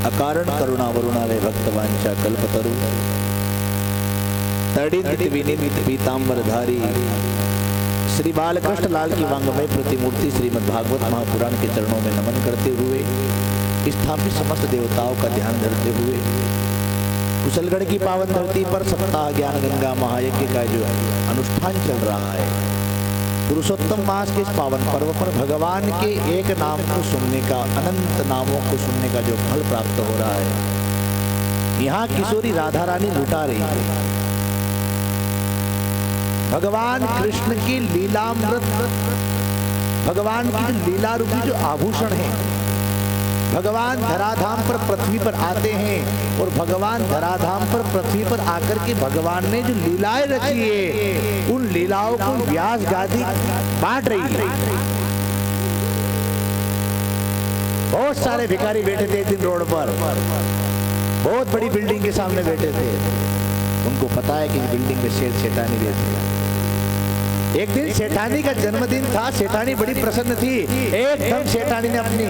अकारण करुणा वरुणालय भक्तवांछा कल्पतरु तड़ित विनीत पीतांबरधारी श्री बालकृष्ण लाल की वांगमय प्रतिमूर्ति श्रीमद् भागवत महापुराण के चरणों में नमन करते हुए स्थापित समस्त देवताओं का ध्यान धरते हुए कुशलगढ़ की पावन धरती पर सप्ताह ज्ञान गंगा महायज्ञ का जो अनुष्ठान चल रहा है, पुरुषोत्तम मास के इस पावन पर्व पर भगवान के एक नाम को सुनने का, अनंत नामों को सुनने का जो फल प्राप्त हो रहा है, यहाँ किशोरी राधा रानी लुटा रही है। भगवान कृष्ण की लीलामृत, भगवान की जो लीला रूपी जो आभूषण है, भगवान धराधाम पर पृथ्वी पर आते हैं और भगवान धराधाम पर पृथ्वी पर आकर के भगवान ने जो लीलाएं रची है, उन लीलाओं को व्यास गादी बांट रही है। बहुत सारे भिखारी बैठे थे दिन रोड पर, बहुत बड़ी बिल्डिंग के सामने बैठे थे। उनको पता है कि इस बिल्डिंग में शेर शैतानी रहती है। एक दिन सेठानी का जन्मदिन था, सेठानी बड़ी प्रसन्न थी। एकदम सेठानी ने अपनी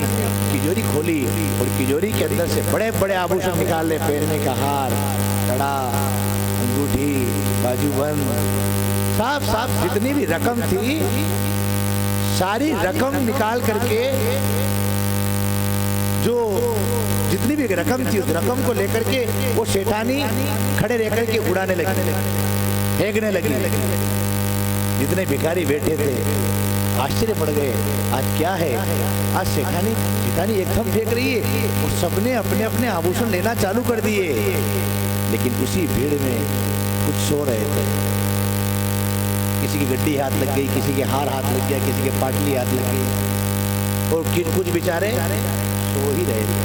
तिजोरी खोली और तिजोरी के अंदर से बड़े बड़े आभूषण निकाल ले, पहनने का हार, कड़ा, अंगूठी, बाजूबंद, साफ साफ जितनी भी रकम थी सारी रकम निकाल करके, जो जितनी भी रकम थी उस रकम को लेकर के वो सेठानी खड़े रह करके उड़ाने लगी, फेंकने लगी। जितने भिखारी बैठे थे आश्चर्य पड़ गए, आज क्या है, आज सेठानी एकदम फेंक रही है। और सबने अपने अपने आभूषण लेना चालू कर दिए, लेकिन उसी भीड़ में कुछ सो रहे थे। किसी की गड्डी हाथ लग गई, किसी के हार हाथ लग गया, किसी के पाटली हाथ लग गई और कुछ बेचारे सो ही रहे थे।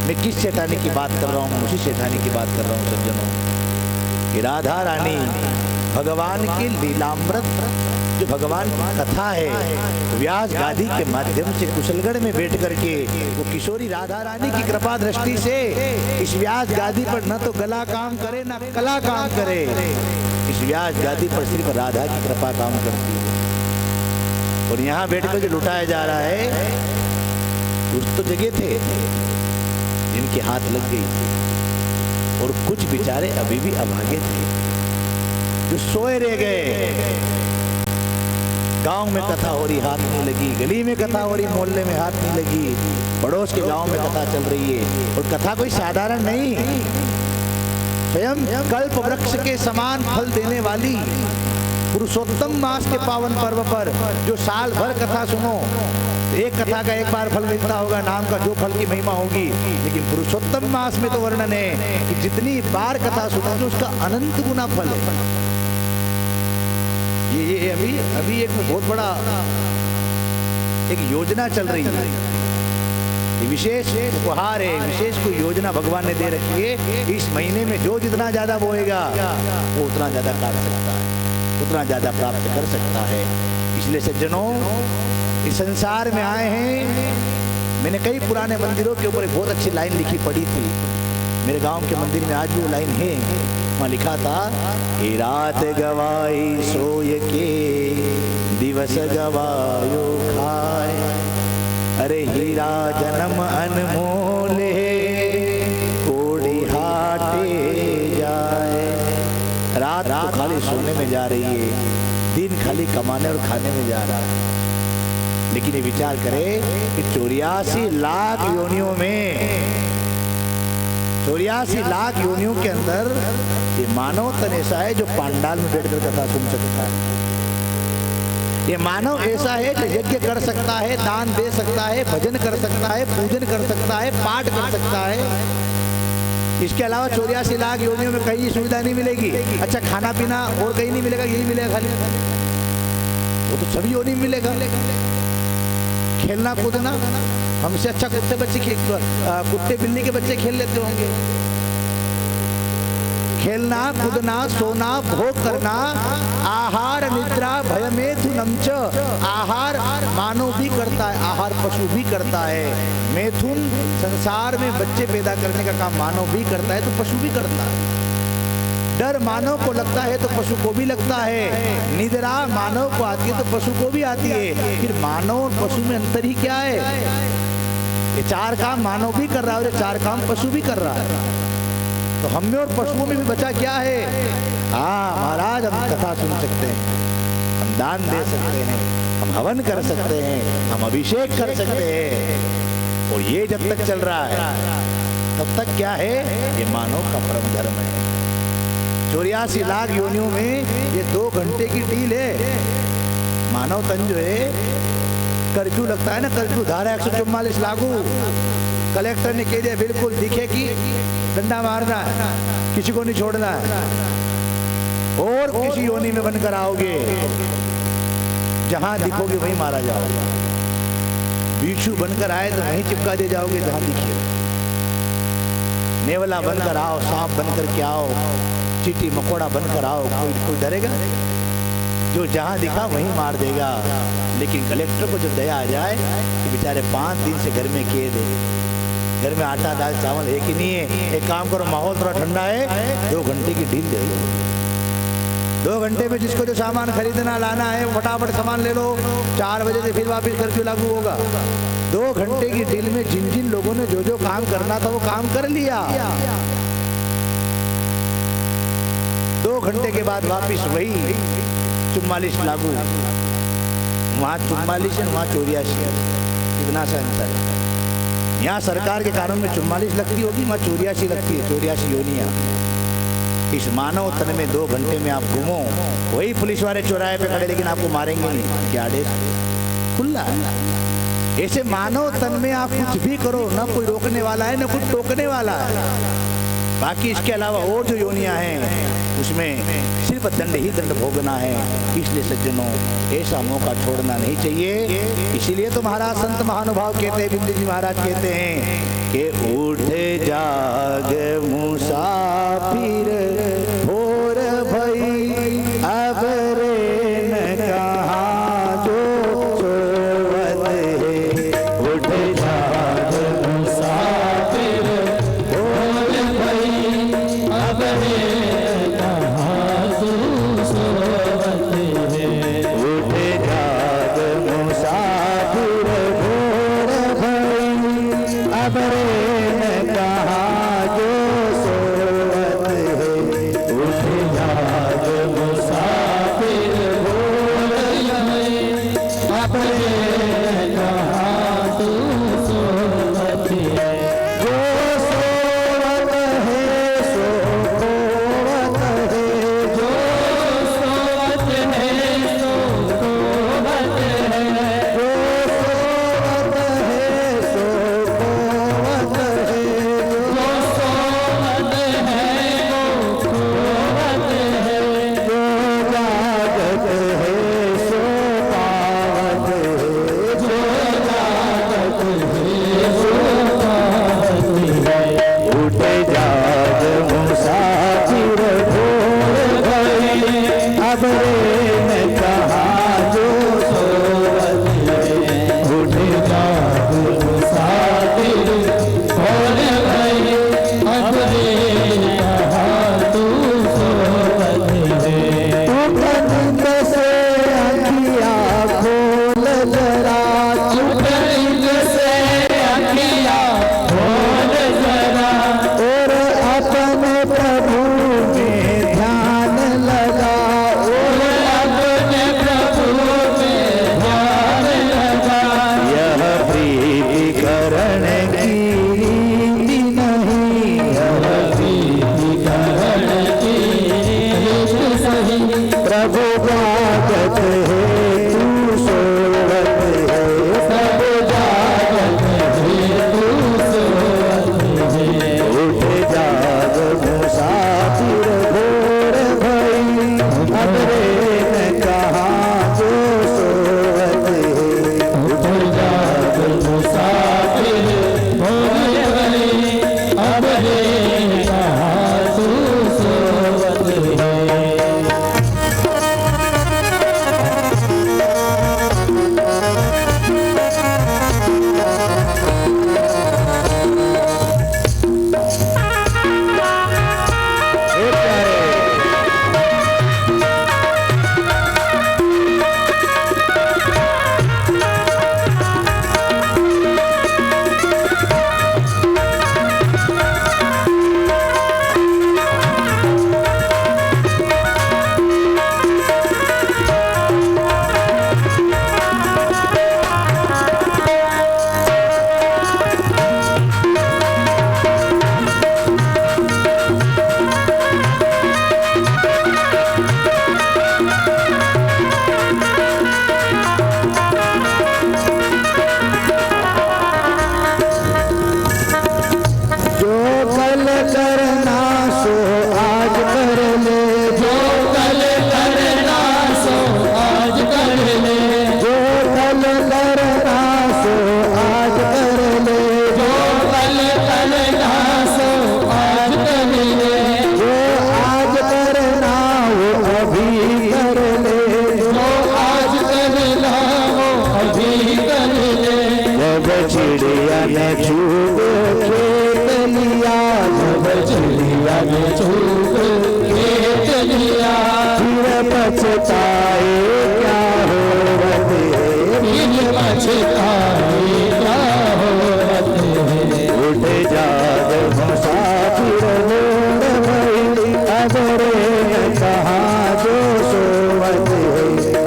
मैं किस सेठानी की बात कर रहा हूँ? उसी सेठानी की बात कर रहा हूँ सज्जनों, कि राधा रानी भगवान की लीलामृत जो भगवान की कथा है, व्यास गादी के माध्यम से कुशलगढ़ में बैठ करके वो किशोरी राधा रानी की कृपा दृष्टि से इस व्यास गादी पर न तो गला काम करे न कला काम करे, इस व्यास गादी पर सिर्फ राधा की कृपा काम करती है। और यहाँ बैठ कर जो लुटाया जा रहा है, कुछ तो जगह थे जिनके हाथ लग गई और कुछ बेचारे अभी भी अभागे थे जो सोए रह गए। गांव में कथा हो रही, हाथ नहीं लगी, गली में कथा हो रही, मोहल्ले में हाथ नहीं लगी, पड़ोस के गांव में कथा चल रही है। और कथा कोई साधारण नहीं, स्वयं कल्प वृक्ष के समान फल देने वाली पुरुषोत्तम मास के पावन पर्व पर जो साल भर कथा सुनो, एक कथा का एक बार फल मिलता होगा, नाम का जो फल की महिमा होगी, लेकिन पुरुषोत्तम मास में तो वर्णन है कि जितनी बार कथा सुनोगे उसका अनंत गुना फल है। ये अभी एक बहुत बड़ा एक योजना चल रही है, ये विशेष उपहार है, विशेष कोई योजना भगवान ने दे रखी है। इस महीने में जो जितना ज्यादा बोएगा वो उतना ज्यादा काट सकता है, उतना ज्यादा प्राप्त कर सकता है। इसलिए सज्जनों, इस संसार में आए हैं। मैंने कई पुराने मंदिरों के ऊपर बहुत अच्छी लाइन लिखी पड़ी थी। मेरे गांव के मंदिर में आज भी वो लाइन है, वहाँ लिखा था, ए रात गवाई सोय के दिवस गवायो खाए, अरे हीरा जन्म अनमोल है कोड़ी हाटे जाए। रात तो खाली सोने में जा रही है, दिन खाली कमाने और खाने में जा रहा है। लेकिन ये विचार करें कि 84 लाख योनियों में, 84 लाख योनियों के अंदर ये मानव तन ऐसा है जो पांडाल में बैठकर कथा सुन सकता है। ये मानव ऐसा है जो यज्ञ कर सकता है, दान दे सकता है, भजन कर सकता है, पूजन कर सकता है, पाठ कर सकता है। इसके अलावा 84 लाख योनियों में कहीं सुविधा नहीं मिलेगी। अच्छा, खाना पीना और कहीं नहीं मिलेगा, यही मिलेगा खाली, वो तो सभी योनि मिलेगा। खेलना कूदना, हमसे अच्छा कुत्ते बिल्ली के बच्चे खेल लेते होंगे। खेलना कूदना, सोना, भोग करना, आहार निद्रा भयमेथु नमच, आहार मानव भी करता है, आहार पशु भी करता है। मैथुन संसार में बच्चे पैदा करने का काम मानव भी करता है तो पशु भी करता है। डर मानव को लगता है तो पशु को भी लगता है। निद्रा मानव को आती है तो पशु को भी आती है। फिर मानव और पशु में अंतर ही क्या है? ये चार काम मानव भी कर रहा है और ये चार काम पशु भी कर रहा है। तो हम में और पशुओं में भी बचा क्या है? हाँ महाराज, हम कथा सुन सकते हैं, हम दान दे सकते हैं, हम हवन कर सकते हैं, हम अभिषेक कर सकते हैं। और ये जब तक चल रहा है तब तक क्या है? ये मानव का परम धर्म है। 84 लाख योनियों में ये 2 घंटे की डील है। मानव तन जो है, कर्फ्यू लगता है ना, कर्फ्यू धारा 144 लागू। कलेक्टर ने कह दिया बिल्कुल दिखे कि डंडा मारना है, किसी को नहीं छोड़ना है। और किसी योनि में बनकर आओगे, जहां दिखोगे वहीं मारा जाओगे। बिच्छू बनकर आए तो वहीं चिपका दे जाओगे जहां दिखे। नेवला बनकर आओ, सांप बनकर के आओ, चींटी मकोड़ा बनकर आओ, कोई डरेगा? जो जहां दिखा वहीं मार देगा। लेकिन कलेक्टर को जब दया आ जाए कि बेचारे 5 दिन से घर में कैद है, घर में आटा दाल चावल है कि नहीं है, एक काम करो, माहौल थोड़ा ठंडा है, 2 घंटे की डील दे दो। 2 घंटे में जिसको जो सामान खरीदना लाना है फटाफट सामान ले लो। 4 बजे से फिर वापस कर्फ्यू लागू होगा। 2 घंटे की डील में जिन जिन लोगों ने जो जो काम करना था वो काम कर लिया। 2 घंटे के बाद वापस वही 44 लागू। वहां 44 है, वहां 84। कितना सा अंतर है? यहाँ सरकार के कानून में 44 लगती होगी, वहां 84 लगती है। 84 योनियां। इस मानव तन में 2 घंटे में आप घूमो, वही पुलिस वाले चौराहे पे खड़े, लेकिन आपको मारेंगे नहीं। क्या आदेश खुला है? ऐसे मानव तन में आप कुछ भी करो, ना कोई रोकने वाला है ना कुछ टोकने वाला है। बाकी इसके अलावा और जो योनियां हैं उसमें सिर्फ दंड ही दंड भोगना है। इसलिए सज्जनों, ऐसा मौका छोड़ना नहीं चाहिए। इसीलिए तो महाराज संत महानुभाव कहते हैं, बिंदु जी महाराज कहते हैं कि उठे जाग मुसाफिर भोर भई, अब रे न कहाँ जो सोवत है। उठे जाग मुसाफिर भोर भई, अब रे चलिया चूग खेत लिया, जब चलिया चूग खेत लिया, फिर पछताए क्या होवत है, फिर पछताए क्या होवत है। उठ जाग मुसाफिर मोड़ भई, अबरे कहाँ जो सोवत है।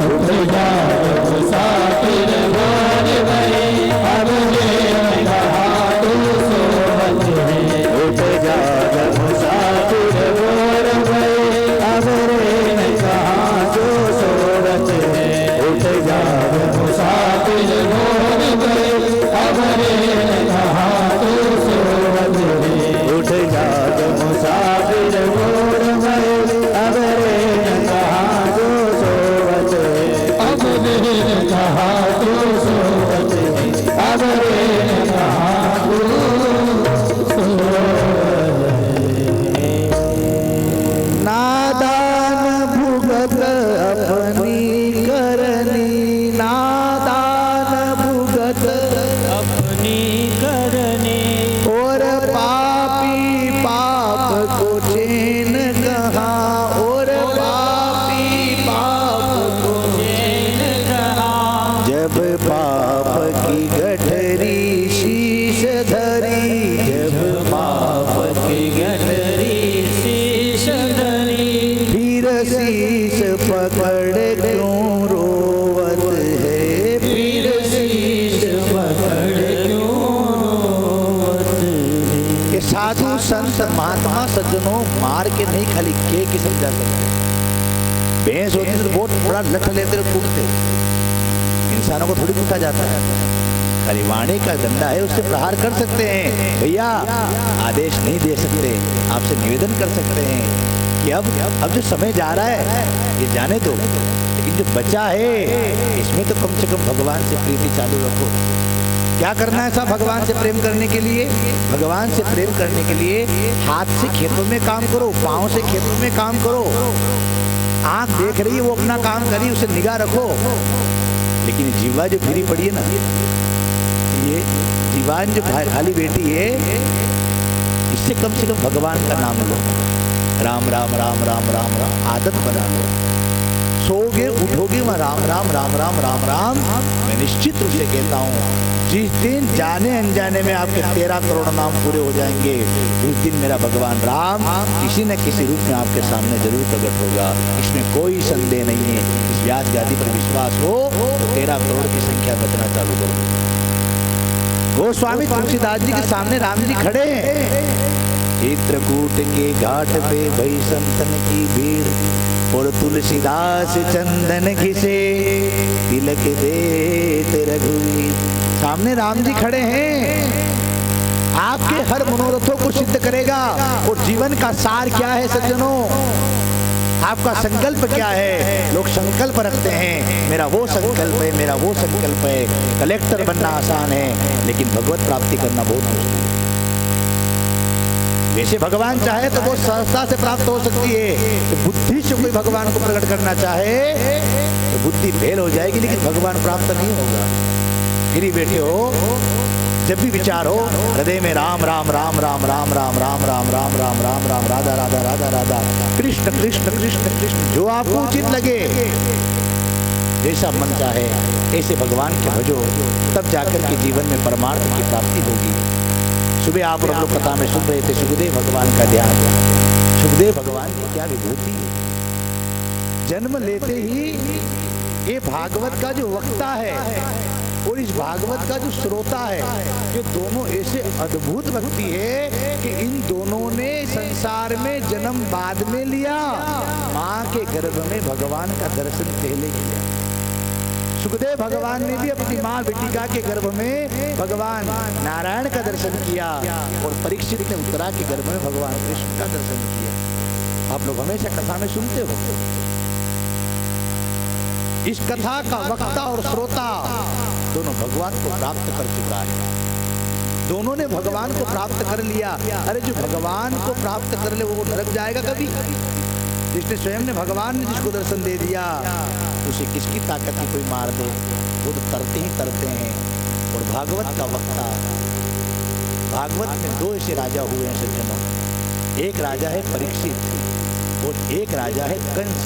उठ जाग मुसाफिर मोड़ भई, अबरे कहाँ जो सोवत है। उठ जाग मुसाफिर मोड़ भई, अबरे कहाँ जो सोवत है। उठ जाग मुसाफिर मोड़ भई, अबरे कहाँ जो सोवत है। उठ जाग मुसाफिर मोड़ भई, अबरे कहाँ जो सोवत है। अबरे कहाँ जो सोवत है, अबरे कहाँ जो सोवत है। नादान भुगत अपनी करनी, नादान भुगत अपनी करनी, और पापी पाप को चैन कहाँ, और पापी पाप को चैन कहाँ। जब पाप की गठरी शीश धरी, जब पाप की गठरी शीश धरी, फिर शीश पकड़ क्यों रोवत है, फिर शीश पकड़ क्यों रोवत है। ये साधु संत महात्मा सज्जनों मार के नहीं, खाली के समझा सकते। भैंस होती तो बहुत बड़ा लठ लेते कूटते, इंसानों को थोड़ी कूटा जाता है। खाली वाणी का डंडा है, उससे प्रहार कर सकते हैं। भैया आदेश नहीं दे सकते, आपसे निवेदन कर सकते हैं कि अब जो समय जा रहा है ये जाने दो, लेकिन जो बचा है इसमें तो कम से कम भगवान से प्रीति चालू रखो। क्या करना है साहब भगवान से प्रेम करने के लिए? भगवान से प्रेम करने के लिए हाथ से खेतों में काम करो, पाँव से खेतों में काम करो। आंख देख रही है वो अपना काम करी, उसे निगाह रखो। लेकिन जीवा जो फिरी पड़ी है ना, ये जीवान जो खाली बैठी है, इससे कम से कम भगवान का नाम लो। राम राम राम राम राम राम आदत बना लो। सोओगे उठोगे वहाँ राम राम राम राम राम राम। मैं निश्चित रूप से कहता हूँ जिस दिन जाने अनजाने में आपके 13 करोड़ नाम पूरे हो जाएंगे, उस दिन मेरा भगवान राम किसी न किसी रूप में आपके सामने जरूर प्रकट होगा। इसमें कोई संदेह नहीं है। इस व्यास गादी पर विश्वास हो तो 13 करोड़ की संख्या बचना चालू करो। गोस्वामी तुलसीदास जी के सामने राम जी खड़े हैं। चित्रकूट के घाट पे भई संतन की भीड़, और तुलसीदास चंदन घिसे तिलक देत रघुवीर। सामने राम जी खड़े हैं, आपके हर मनोरथों को सिद्ध करेगा। और जीवन का सार क्या है सज्जनों? आपका संकल्प क्या है? लोग संकल्प रखते हैं, मेरा वो संकल्प है, मेरा वो संकल्प है। कलेक्टर बनना आसान है, लेकिन भगवत प्राप्ति करना बहुत मुश्किल है। वैसे भगवान चाहे तो बहुत सहजता से प्राप्त हो सकती है। तो बुद्धि से कोई भगवान को प्रकट करना चाहे तो बुद्धि फेल हो जाएगी, लेकिन भगवान प्राप्त नहीं होगा। फिर ही बैठे हो, जब भी विचार हो हृदय में राम राम राम राम राम राम राम राम राम राम राम राम राधा राधा राधा राधा कृष्ण कृष्ण कृष्ण कृष्ण, जो आपको उचित लगे, जैसा मन चाहे ऐसे भगवान के भजो, तब जाकर के जीवन में परमार्थ की प्राप्ति होगी। सुबह आप लोग कथा में सुन रहे थे सुखदेव भगवान का ध्यान। सुखदेव भगवान की क्या विभूति है। जन्म लेते ही ये भागवत का जो वक्ता है और इस भागवत का जो श्रोता है, ये दोनों ऐसे अद्भुत व्यक्ति है कि इन दोनों ने संसार में जन्म बाद में लिया, माँ के गर्भ में भगवान का दर्शन पहले किया। सुखदेव भगवान ने भी अपनी माँ बिटिका के गर्भ में भगवान नारायण का दर्शन किया, और परीक्षित ने उत्तरा के गर्भ में भगवान कृष्ण का दर्शन किया। आप लोग हमेशा कथा में सुनते हो, इस कथा का वक्ता और श्रोता दोनों भगवान को प्राप्त कर चुका है। दोनों ने भगवान को प्राप्त कर लिया। अरे जो भगवान को प्राप्त कर ले वो नरक जाएगा कभी? जिसने स्वयं ने भगवान ने जिसको दर्शन दे दिया, उसे किसकी ताकत की कोई मार दे? वो तो तरते ही तरते हैं। और भागवत का वक्ता भागवत में दो ऐसे राजा हुए हैं सज्जनों, एक राजा है परीक्षित और एक राजा है कंस।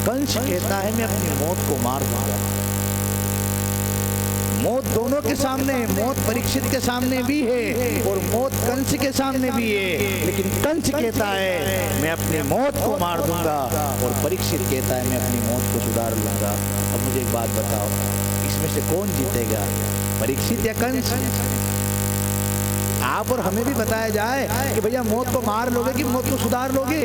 कंस कहता है मैं अपनी मौत को मार दूंगा। मौत दोनों के सामने है, मौत परीक्षित के सामने भी है और मौत कंस के सामने भी है, लेकिन कंस कहता है मैं अपनी मौत को मार दूंगा और परीक्षित कहता है मैं अपनी मौत को सुधार लूंगा। अब मुझे एक बात बताओ, इसमें से कौन जीतेगा, परीक्षित या कंस? आप और हमें भी बताया जाए कि भैया मौत को मार लोगे कि मौत को सुधार लोगे?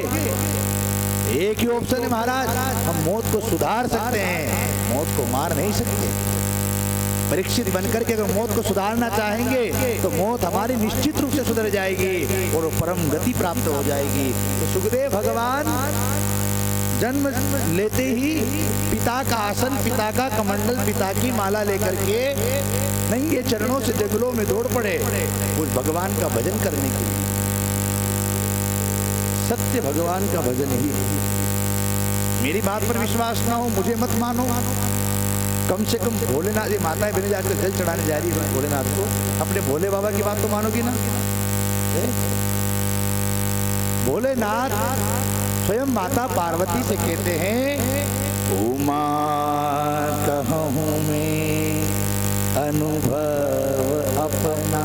एक ही ऑप्शन है महाराज, हम मौत को सुधार सकते हैं, मौत को मार नहीं सकते। परीक्षित बनकर के अगर मौत को सुधारना चाहेंगे तो मौत हमारी निश्चित रूप से सुधर जाएगी और परम गति प्राप्त हो जाएगी। तो सुखदेव भगवान जन्म लेते ही पिता का आसन, पिता का कमंडल, पिता की माला लेकर के नंगे चरणों से जंगलों में दौड़ पड़े उस भगवान का भजन करने के लिए। सत्य भगवान का भजन ही। मेरी बात पर विश्वास ना हो, मुझे मत मानो, कम से कम भोलेनाथ, ये माताएं बहनें जाकर जल चढ़ाने जा रही है भोलेनाथ को, अपने भोले बाबा की बात तो मानोगी ना? भोलेनाथ स्वयं माता पार्वती से कहते हैं उमा कहूँ मैं अनुभव अपना।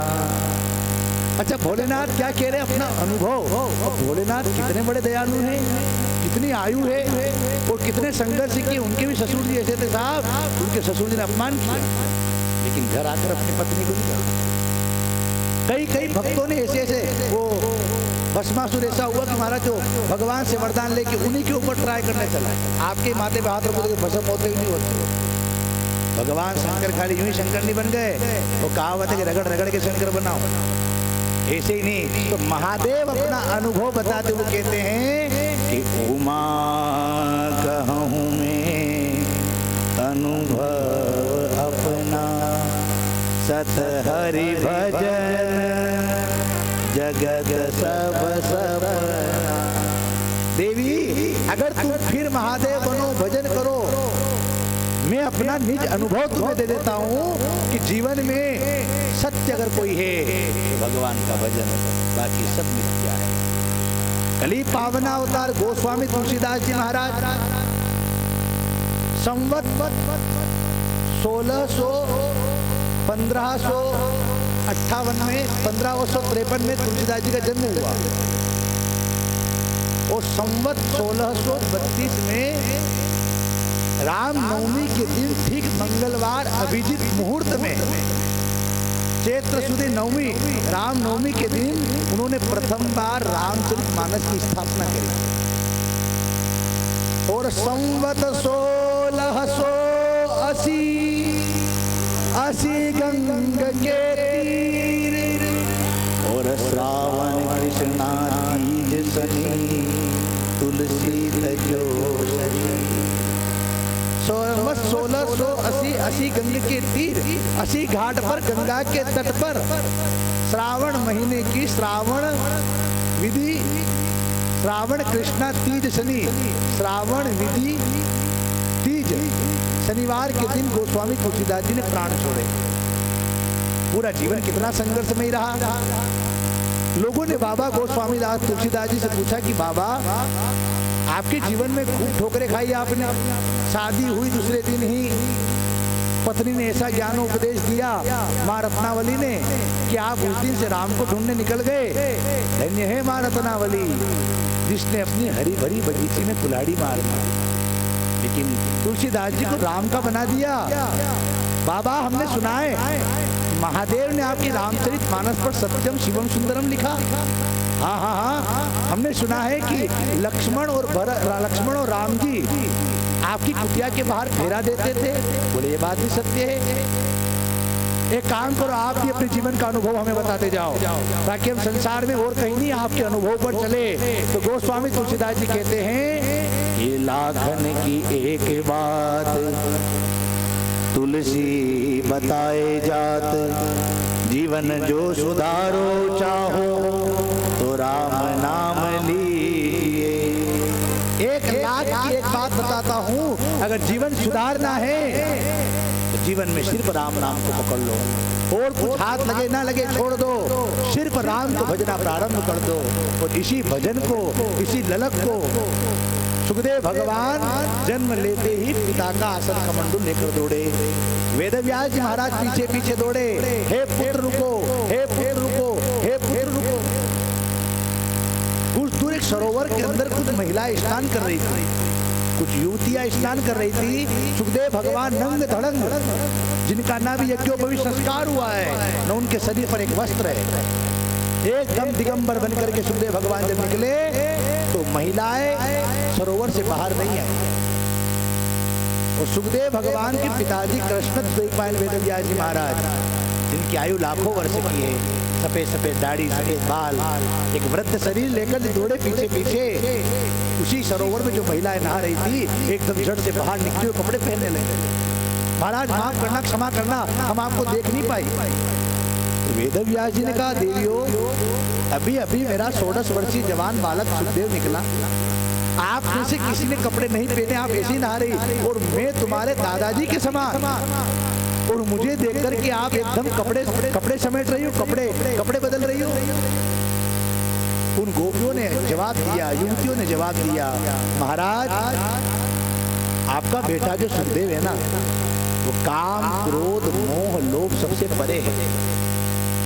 अच्छा भोलेनाथ क्या कह रहे हैं? अपना अनुभव। और भोलेनाथ कितने बड़े दयालु हैं, कितनी आयु है और कितने संघर्ष किए। उनके भी ससुर जी ऐसे थे साहब, उनके ससुर जी ने अपमान किया लेकिन घर आकर अपनी पत्नी को दिया। कई भक्तों ने ऐसे वो भस्मासुर ऐसा हुआ कि महाराज जो भगवान से वरदान लेके उन्हीं के ऊपर ट्राई करने चला। आपके माथे पे हाथ रखो तो भस्म होते ही नहीं होते। भगवान शंकर खाली यूं ही शंकर नहीं बन गए, वो कहावत है कि रगड़ रगड़ के शंकर बनाओ, ऐसे ही नहीं। तो महादेव अपना अनुभव बताते हुए कहते हैं कि उमा कहूँ मैं अनुभव अपना, सत हरि भजन जगत सब सपना। देवी अगर तुम फिर महादेव बनो, भजन करो, मैं अपना निज अनुभव तुम्हें दे देता हूँ कि जीवन में सत्य अगर कोई है तो भगवान का भजन, बाकी सब मिथ्या है। कली पावना अवतार गोस्वामी तुलसीदास जी महाराज संवत 1558 में 1553 में तुलसीदास जी का जन्म हुआ और संवत 1632 में रामनवमी के दिन ठीक मंगलवार अभिजीत मुहूर्त में, चैत्र सुदी नवमी रामनवमी के दिन उन्होंने प्रथम बार रामचरितमानस की स्थापना करी। और संवत 1680 गंग के तीर और श्रावण कृष्णा तीज सनी तुलसी तजो शरीर। 1680 गंग के तीर, 80 घाट पर, गंगा के तट पर श्रावण महीने की श्रावण विधि, श्रावण कृष्णा तीज शनि, श्रावण विधि तीज शनिवार के दिन गोस्वामी तुलसीदास जी ने प्राण छोड़े। पूरा जीवन कितना संघर्षमय रहा। लोगों ने बाबा गोस्वामी दास तुलसीदास जी से पूछा कि बाबा आपके जीवन में खूब ठोकरें खाई आपने, शादी हुई दूसरे दिन ही पत्नी ने ऐसा ज्ञान उपदेश दिया माँ रत्नावली ने कि आप उस दिन से राम को ढूंढने निकल गए। धन्य है माँ रत्नावली जिसने अपनी हरी भरी बगीचे में कुल्हाड़ी मार दी, लेकिन तुलसीदास जी को राम का बना दिया। बाबा हमने सुना है महादेव ने आपकी रामचरितमानस पर सत्यम शिवम सुंदरम लिखा। हाँ, हमने सुना है कि लक्ष्मण और राम जी आपकी कुटिया के बाहर फेरा देते थे। बोले ये बात भी सत्य है। एक काम करो, आप भी अपने जीवन का अनुभव हमें बताते जाओ ताकि हम संसार में और कहीं नहीं आपके अनुभव पर चले। तो गोस्वामी तुलसीदास जी कहते हैं ये लाखन की एक बात तुलसी बताए जात, जीवन जो सुधारो चाहो तो राम नाम लीजिए। 1 लाख की एक बात बताता हूँ, अगर जीवन सुधारना है तो जीवन जीवन में सिर्फ राम नाम को पकड़ लो, और कुछ हाथ लगे ना लगे छोड़ दो, सिर्फ राम को भजना प्रारंभ कर दो। और इसी भजन को, इसी ललक को सुखदेव भगवान जन्म लेते ही पिता का आसन कमंडल लेकर दौड़े। वेदव्यास जी महाराज पीछे पीछे दौड़े, हे पुत्र रुको, हे पुत्र रुको, हे पुत्र रुको। कुछ दूर एक सरोवर के अंदर कुछ महिलाएं स्नान कर रही थी, कुछ युवतियां स्नान कर रही थी। सुखदेव भगवान नंग धड़ंग, जिनका ना भी यज्ञोपवीत संस्कार हुआ है, न उनके शरीर पर एक वस्त्र है, एकदम दिगंबर बनकर के सुखदेव भगवान जब निकले तो महिलाएं सरोवर से बाहर नहीं आई। और सुखदेव भगवान के पिताजी कृष्ण द्वैपायन वेदव्यास जी महाराज, जिनकी आयु लाखों वर्ष की है, सफेद सफेद दाढ़ी, सफेद बाल, एक वृद्ध शरीर लेकर दौड़े पीछे पीछे। उसी सरोवर में जो महिलाएं नहा रही थी एकदम झट से बाहर निकली और कपड़े पहनने लगे। महाराज माफ करना, क्षमा करना, हम आपको देख नहीं पाई। तो वेदव्यास जी ने कहा, देवियों अभी अभी मेरा 16 वर्षीय जवान बालक सुखदेव निकला, आप में से किसी ने कपड़े नहीं पहने, आप ऐसे ही नहा रही, और मैं तुम्हारे दादाजी के समान, और मुझे देखकर के आप एकदम कपड़े समेट रही हो, कपड़े बदल रही हो। उन गोपियों ने जवाब दिया, युवतियों ने जवाब दिया, महाराज आपका बेटा जो सुखदेव है ना, वो काम, क्रोध, मोह, लोभ सबसे परे है।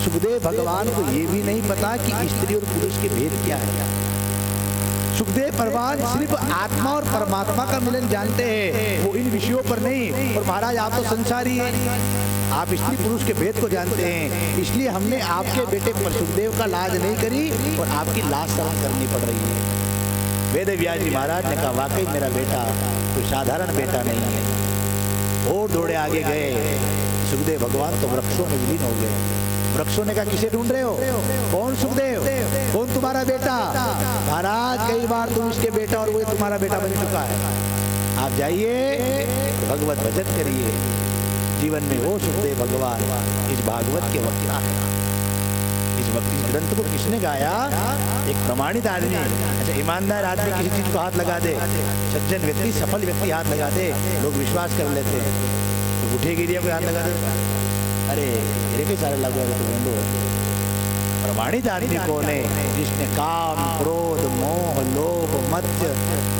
सुखदेव भगवान को ये भी नहीं पता कि स्त्री और पुरुष के भेद क्या है। सुखदेव भगवान सिर्फ आत्मा और परमात्मा का मिलन जानते हैं, वो इन विषयों पर नहीं। और महाराज आप तो संसारी हैं, आप स्त्री पुरुष के भेद को जानते हैं, इसलिए हमने आपके बेटे पर सुखदेव का लाज नहीं करी और आपकी लाज सहन करनी पड़ रही है। वेदव्यास जी महाराज ने कहा, वाकई मेरा बेटा कोई साधारण बेटा नहीं है। और दौड़े आगे गए। सुखदेव भगवान तो वृक्षों में विलीन हो गए। वृक्षों ने कहा, किसे ढूंढ रहे हो? कौन सुखदेव? कौन तुम्हारा बेटा? महाराज कई बार तुम इसके बेटा और वो तुम्हारा बेटा बन चुका है, आप जाइए भगवत भजन करिए। जीवन में वो सुखदेव भगवान इस भागवत के वक्ता है। इस ग्रंथ को किसने गाया? एक प्रमाणित आदमी। अच्छा, ईमानदार आदमी किसी चीज को हाथ लगा दे, सज्जन व्यक्ति, सफल व्यक्ति हाथ लगा दे, लोग विश्वास कर लेते हैं। तो उठे गिरिया कोई हाथ लगा दे, अरे मेरे के सारे लागू तो ढूंढो। प्रमाणित आदमी कौन है? जिसने काम, क्रोध, मोह, लोभ, मत्स्य,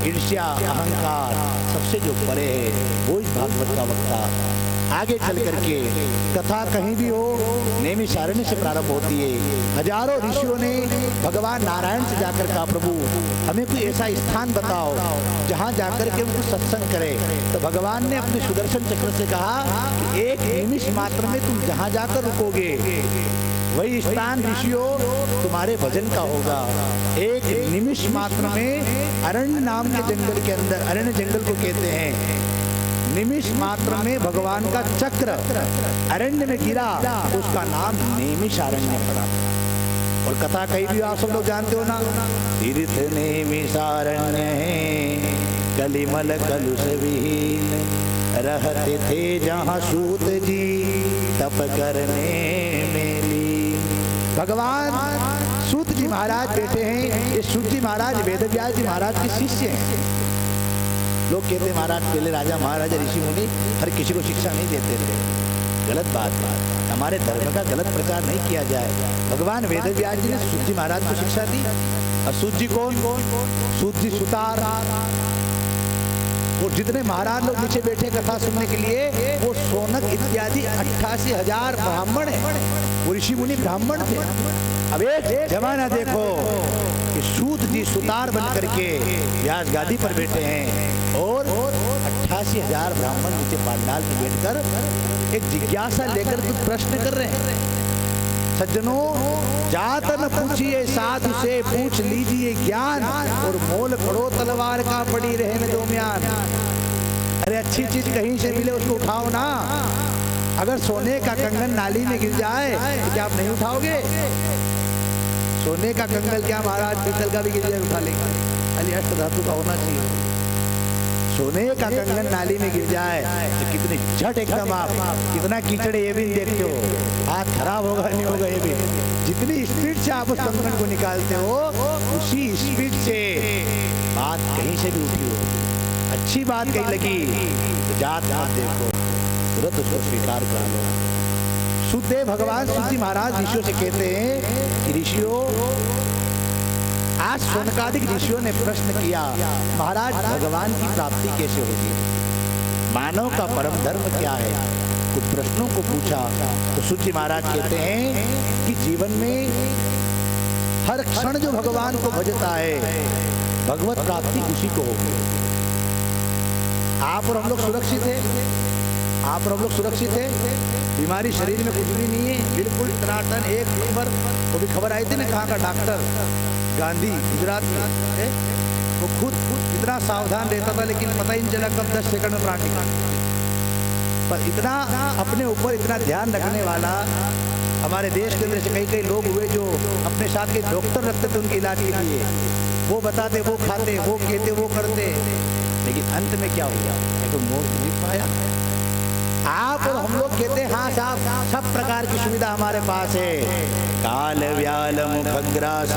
ईर्ष्या, अहंकार सबसे जो परे है, वो इस भागवत का वक्ता। आगे चल करके कथा कहीं भी हो, नैमिषारण्य से प्रारंभ होती है। हजारों ऋषियों ने भगवान नारायण से जाकर कहा, प्रभु हमें कोई ऐसा स्थान बताओ जहां जाकर के उनको सत्संग करे। तो भगवान ने अपने सुदर्शन चक्र से कहा कि एक निमिष मात्र में तुम जहां जाकर रुकोगे वही स्थान ऋषियों तुम्हारे भजन का होगा। एक निमिष मात्र में अरण्य नाम के जंगल के अंदर, अरण्य जंगल को कहते हैं, निमिष मात्र में भगवान का चक्र अरण्य में गिरा, उसका नाम नैमिषारण्य पड़ा। और कथा कहीं भी आप सब लोग जानते हो ना, तीर्थ नैमिषारण्य है, कलिमल कलुष विहीन, रहते थे जहाँ सूत जी तप करने में लीन। भगवान सूत जी महाराज बैठे हैं। ये सूत जी महाराज वेदव्यास जी महाराज के शिष्य हैं। लोग कहते हैं महाराज पहले राजा महाराजा ऋषि मुनि हर किसी को शिक्षा नहीं देते थे, गलत बात। हमारे धर्म का गलत प्रचार नहीं किया जाए। भगवान वेदव्यास जी ने सूत जी महाराज को शिक्षा दी। और सूत जी कौन? सूत जी सुतार। और जितने महाराज लोग नीचे बैठे कथा सुनने के लिए, वो सोनक इत्यादि 88,000 ब्राह्मण है, वो ऋषि मुनि ब्राह्मण थे। अब एक जमाना देखो कि सूत जी सुतार बन करके व्यास गादी पर बैठे हैं और 88,000 ब्राह्मण नीचे पांडाल में बैठकर एक जिज्ञासा लेकर कुछ प्रश्न कर रहे हैं। सज्जनों, जात न पूछिए साधु से, पूछ लीजिए ज्ञान, और मोल खड़ो तलवार का पड़ी रहे में दरमियान। अरे अच्छी चीज कहीं से मिले उसको उठाओ ना। अगर सोने का कंगन नाली में गिर जाए तो क्या आप नहीं उठाओगे? सोने का कंगन क्या महाराज पीतल का भी गिर जाए उठा लेगा, खाली अष्ट धातु का होना चाहिए। सोने का कंगन नाली में गिर जाए तो कितने झट एकदम आप, कितना कीचड़ ये भी देखते हो, हाथ खराब होगा नहीं होगा ये भी। जितनी स्पीड से आप उस कंगन को निकालते हो, उसी स्पीड से बात कहीं से भी उठी हो, अच्छी बात कहीं लगी तो जात मत देखो, तुरंत उसको स्वीकार कर लो। सुखदेव भगवान सूत महाराज ऋषियों से कहते हैं कि ऋषियों, आज शौनकादिक ऋषियों ने प्रश्न किया, महाराज भगवान की प्राप्ति कैसे होगी, मानव का परम धर्म क्या है, कुछ प्रश्नों को पूछा। तो सूत महाराज कहते हैं कि जीवन में हर क्षण जो भगवान को भजता है, भगवत प्राप्ति उसी को होगी। आप और हम लोग सुरक्षित है, आप और हम लोग सुरक्षित है, बीमारी शरीर में कुछ भी नहीं है, बिल्कुल टनाटन एक नंबर। वो भी खबर आई थी ना, कहाँ का डॉक्टर गांधी गुजरात में, वो खुद इतना सावधान रहता था, लेकिन पता ही नहीं चला कब 10 सेकंड में प्राण निकाल। पर इतना अपने ऊपर इतना ध्यान रखने वाला हमारे देश के अंदर से कई कई लोग हुए जो अपने साथ के डॉक्टर रखते थे उनके इलाज के लिए, वो बताते, वो खाते, वो कहते, वो करते, लेकिन अंत में क्या हुआ, तो मौत नहीं पाया। आप और हम लोग कहते हैं हाँ साहब, सब प्रकार की सुविधा हमारे पास है, काल व्याल मुखग्रास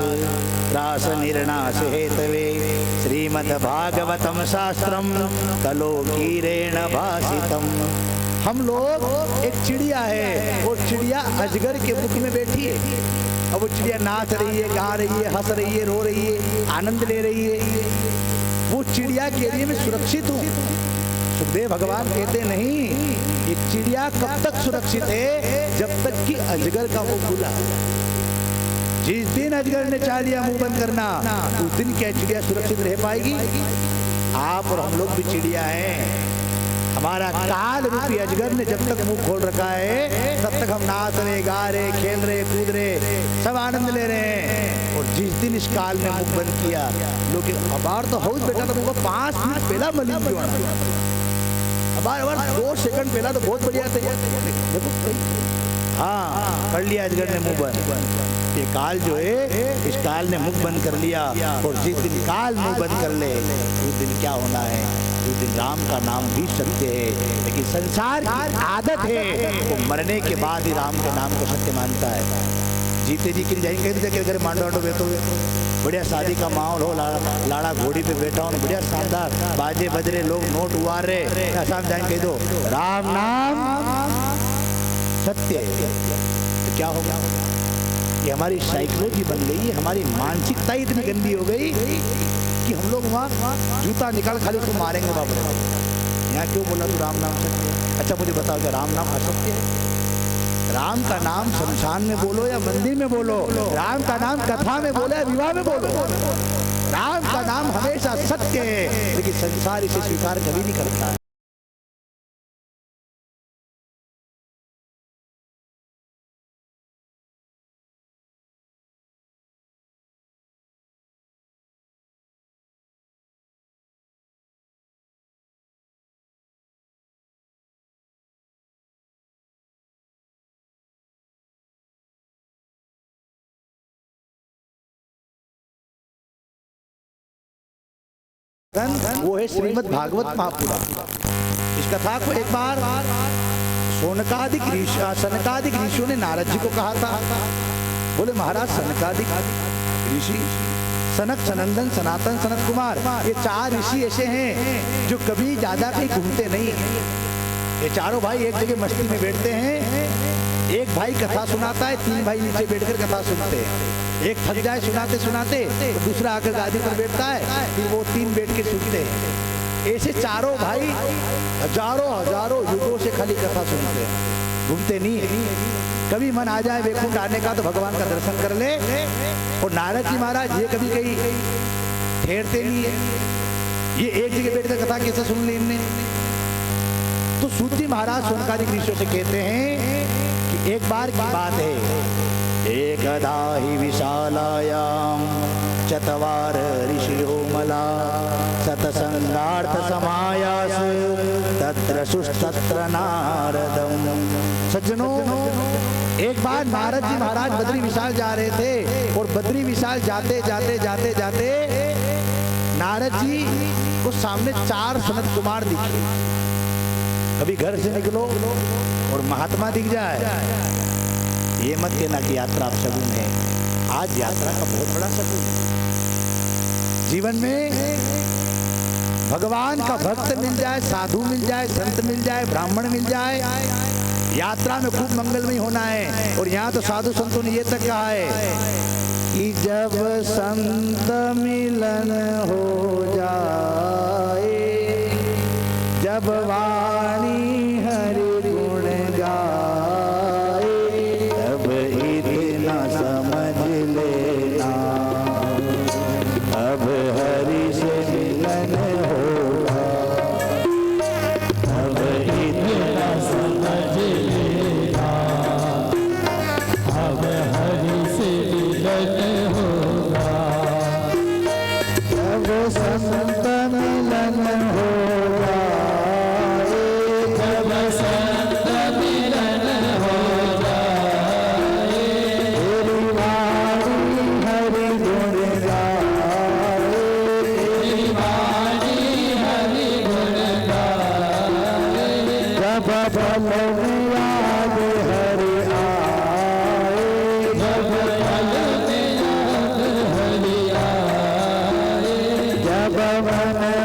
रास निर्णास हेतवे श्रीमद् भागवतम शास्त्रम कलो कीरेण भासितम। हम लोग, एक चिड़िया है, वो चिड़िया अजगर के मुख में बैठी है, अब वो चिड़िया नाच रही है, गा रही है, हंस रही है, रो रही है, आनंद ले रही है, वो चिड़िया के लिए मैं सुरक्षित हूँ। सुखदेव भगवान कहते नहीं, ये चिड़िया कब तक सुरक्षित है, जब तक कि अजगर का मुंह खुला। जिस दिन अजगर ने चाह लिया मुंह बंद करना, उस दिन क्या चिड़िया सुरक्षित रह पाएगी। आप और हम लोग भी चिड़िया हैं, हमारा काल रूपी अजगर ने जब तक मुंह खोल रखा है, तब तक हम नाच रहे, गा रहे, खेल रहे, कूद रहे, सब आनंद ले रहे हैं। और जिस दिन इस काल ने मुंह बंद किया, लोग अबार तो हाउस बेटा, तो मुझको 5 मिनट पहला मलिन क्यों आना, अबार 2 सेकंड पहला तो बहुत बढ़िया थे, देखो हाँ कर लिया अजगर ने मुंह बंद। ये काल जो है, इस काल ने मुंह बंद कर लिया, और जिस दिन काल मुंह बंद कर ले, उस दिन क्या होना है, उस दिन राम का नाम भी सत्य है। लेकिन संसार की आदत है, वो मरने के बाद ही राम के नाम को सत्य मानता है। जीते जी के जाएंगे तो घर मांडो बैठो, बढ़िया शादी का माहौल हो, लाड़ा घोड़ी पे बैठा हो, बढ़िया शानदार बाजे बजरे, लोग नोट उवार रहे, ऐसा जाएंगे दो राम नाम सत्य है, तो क्या होगा। ये हमारी साइकोलॉजी बन गई है, हमारी मानसिकता इतनी गंदी हो गई कि हम लोग वहाँ जूता निकाल खाली उसको मारेंगे बाप रे। यहाँ क्यों बोला तू राम नाम सत्य है? अच्छा मुझे बताओ, क्या राम नाम असत्य है? राम का नाम शमशान में बोलो या मंदिर में बोलो, राम का नाम कथा में बोलो या विवाह में बोलो, राम का नाम हमेशा सत्य है, लेकिन संसार इसे स्वीकार कभी नहीं करता है। वो है श्रीमद् भागवत महापुराण। इस कथा को एक बार सनकादिक ऋषियों ने नारद जी को कहा था। बोले महाराज सनकादिक ऋषि, सनक, सनंदन, सनातन, सनत कुमार, ये 4 ऋषि ऐसे हैं जो कभी ज्यादा कहीं घूमते नहीं। ये चारों भाई एक जगह मस्ती में बैठते हैं, एक भाई कथा सुनाता है, 3 भाई नीचे बैठकर कथा सुनते हैं। एक थक जाए सुनाते सुनाते तो दूसरा आकर गादी पर बैठता है, फिर वो 3 बैठ के सुनते हैं। ऐसे चारों भाई हजारों युगों से खाली कथा सुनते हैं, घूमते नहीं है। कभी मन आ जाए वैकुंठ आने का तो भगवान का दर्शन कर ले। और नारद जी महाराज ये कभी कहीं ठहरते नहीं है, ये एक जगह बैठकर कथा कैसे सुन ली इनने। तो सूत जी महाराज सनकादिक ऋषियों से कहते हैं कि एक बार की बात है, एकदा हि विशालायां चत्वार ऋषियो मला सतसंगार्थ समायास तत्र सुस्तत्र नारदम। सज्जनों, एक बार नारद जी महाराज बद्री विशाल जा रहे थे, और बद्री विशाल जाते जाते जाते जाते नारद जी को सामने 4 सनत कुमार दिखे। कभी घर से निकलो और महात्मा दिख जाए, ये मत कहना कि यात्रा शगुन है। आज यात्रा का बहुत बड़ा शगुन है। जीवन में भगवान का भक्त मिल जाए, साधु मिल जाए, संत मिल जाए, ब्राह्मण मिल जाए, यात्रा में खूब मंगलमय होना है। और यहाँ तो साधु संतों ने ये तक कहा है कि जब संत मिलन हो जाए, जब वाणी हरि गुण गाए, तब इतना समझ लेना अब हरि से मिलन होगा, अब इतना समझ लेना अब हरि से मिलन होगा, जब संत मिलन होगा, जब संत मिलन होगा, तेरी वाणी हरि गुण गाए, तेरी वाणी हरि गुण गाए, जब फल में याद हरि आए, जब फल में याद हरि आए, जब मन